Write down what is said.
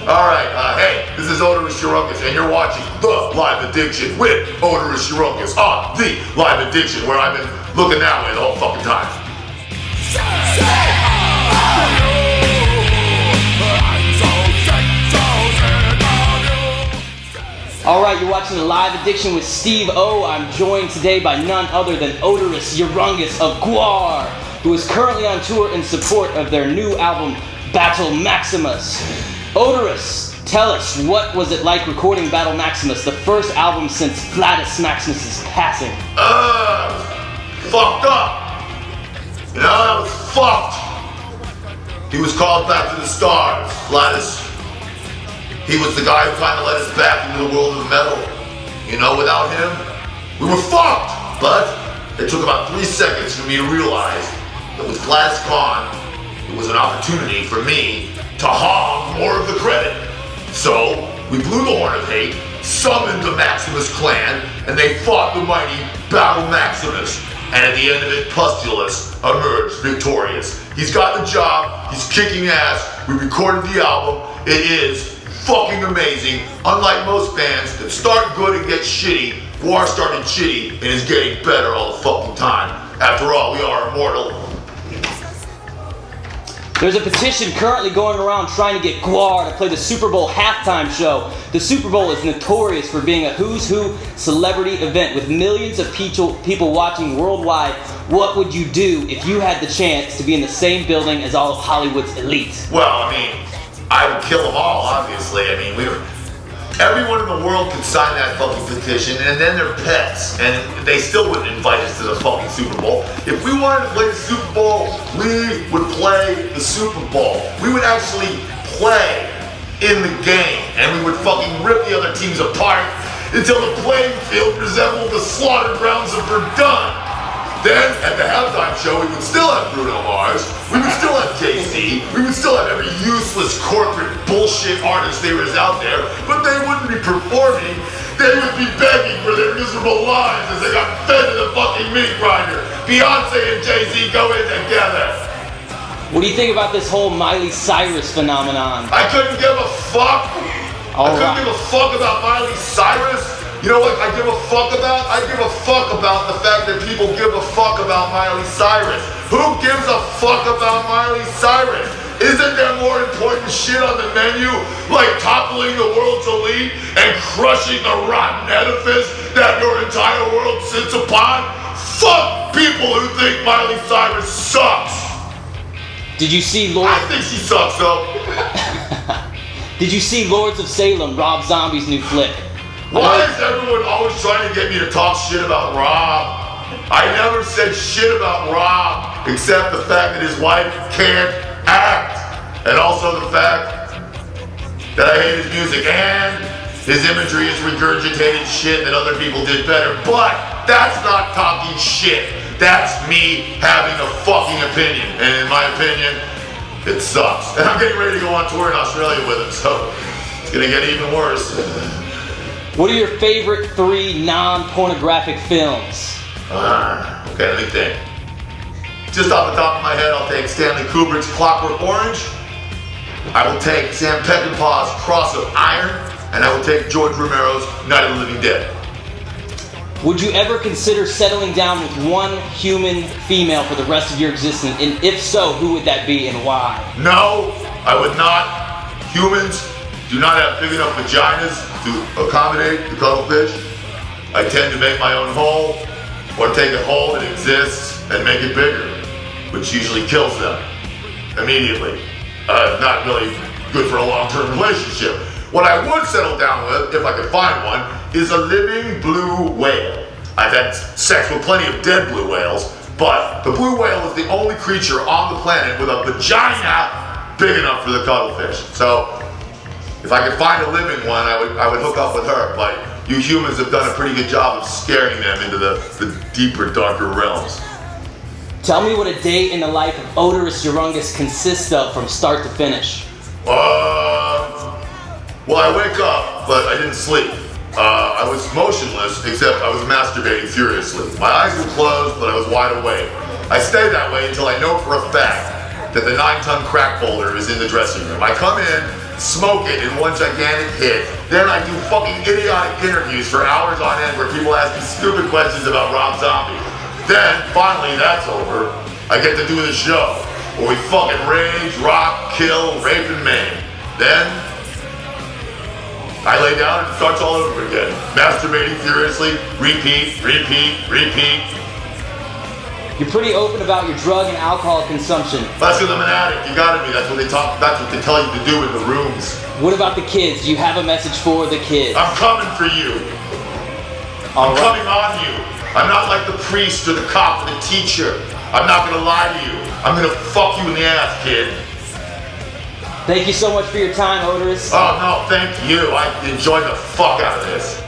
Alright, hey, this is Oderus Urungus, and you're watching The Live Addiction with Oderus Urungus on The Live Addiction, where I've been looking that way the whole fucking time. Alright, you're watching The Live Addiction with Steve O. I'm joined today by none other than Oderus Urungus of GWAR, who is currently on tour in support of their new album, Battle Maximus. Oderus, tell us, what was it like recording Battle Maximus, the first album since Vladis Maximus' passing? Fucked up. You know, I was fucked. He was called back to the stars. Vladis, he was the guy who kind of led us back into the world of metal. You know, without him, we were fucked. But it took about 3 seconds for me to realize that with Vladis gone, it was an opportunity for me to hog more of the credit. So we blew the horn of hate, summoned the Maximus clan, and they fought the mighty Battle Maximus. And at the end of it, Pustulus emerged victorious. He's got the job, he's kicking ass, we recorded the album, it is fucking amazing. Unlike most bands that start good and get shitty, GWAR started shitty and is getting better all the fucking time. After all, we are immortal. There's a petition currently going around trying to get GWAR to play the Super Bowl halftime show. The Super Bowl is notorious for being a who's who celebrity event with millions of people watching worldwide. What would you do if you had the chance to be in the same building as all of Hollywood's elite? Well, I mean, I would kill them all, obviously. I mean, everyone in the world could sign that fucking petition, and then their pets, and they still wouldn't invite us to the fucking Super Bowl. If we wanted to play the Super Bowl, we would play the Super Bowl. We would actually play in the game, and we would fucking rip the other teams apart until the playing field resembled the slaughtered grounds of Verdun. Then, at the halftime show, we would still have Bruno Mars, we would still have Jay-Z, we would still have every useless corporate bullshit artist there is out there, but they wouldn't be performing, they would be begging for their miserable lives as they got fed to the fucking meat grinder. Beyonce and Jay-Z go in together. What do you think about this whole Miley Cyrus phenomenon? I couldn't give a fuck. I couldn't give a fuck about Miley Cyrus. You know what I give a fuck about? I give a fuck about the fact that people give a fuck about Miley Cyrus. Who gives a fuck about Miley Cyrus? Isn't there more important shit on the menu, like toppling the world's elite and crushing the rotten edifice that your entire world sits upon? Fuck people who think Miley Cyrus sucks. Did you see I think she sucks though. Did you see Lords of Salem, Rob Zombie's new flick? Why is everyone always trying to get me to talk shit about Rob? I never said shit about Rob, except the fact that his wife can't act. And also the fact that I hate his music and his imagery is regurgitated shit that other people did better. But that's not talking shit. That's me having a fucking opinion. And in my opinion, it sucks. And I'm getting ready to go on tour in Australia with him, so it's gonna get even worse. What are your favorite 3 non-pornographic films? Okay, let me think. Just off the top of my head, I'll take Stanley Kubrick's Clockwork Orange. I will take Sam Peckinpah's Cross of Iron. And I will take George Romero's Night of the Living Dead. Would you ever consider settling down with one human female for the rest of your existence? And if so, who would that be and why? No, I would not. Humans do not have big enough vaginas to accommodate the cuttlefish. I tend to make my own hole, or take a hole that exists and make it bigger, which usually kills them immediately. Not really good for a long-term relationship. What I would settle down with, if I could find one, is a living blue whale. I've had sex with plenty of dead blue whales, but the blue whale is the only creature on the planet with a vagina big enough for the cuttlefish. So, if I could find a living one, I would hook up with her, but you humans have done a pretty good job of scaring them into the deeper, darker realms. Tell me what a day in the life of Oderus Urungus consists of from start to finish. Well, I wake up, but I didn't sleep. I was motionless, except I was masturbating furiously. My eyes were closed, but I was wide awake. I stayed that way until I know for a fact that the 9-ton crack folder is in the dressing room. I come in, smoke it in one gigantic hit. Then I do fucking idiotic interviews for hours on end where people ask me stupid questions about Rob Zombie. Then, finally, that's over. I get to do the show where we fucking rage, rock, kill, rape, and maim. Then, I lay down and it starts all over again. Masturbating furiously, repeat, repeat, repeat. You're pretty open about your drug and alcohol consumption. That's because I'm an addict. You gotta be. That's what they tell you to do in the rooms. What about the kids? Do you have a message for the kids? I'm coming for you. I'm coming on you. I'm not like the priest or the cop or the teacher. I'm not gonna lie to you. I'm gonna fuck you in the ass, kid. Thank you so much for your time, Oderus. Oh no, thank you. I enjoyed the fuck out of this.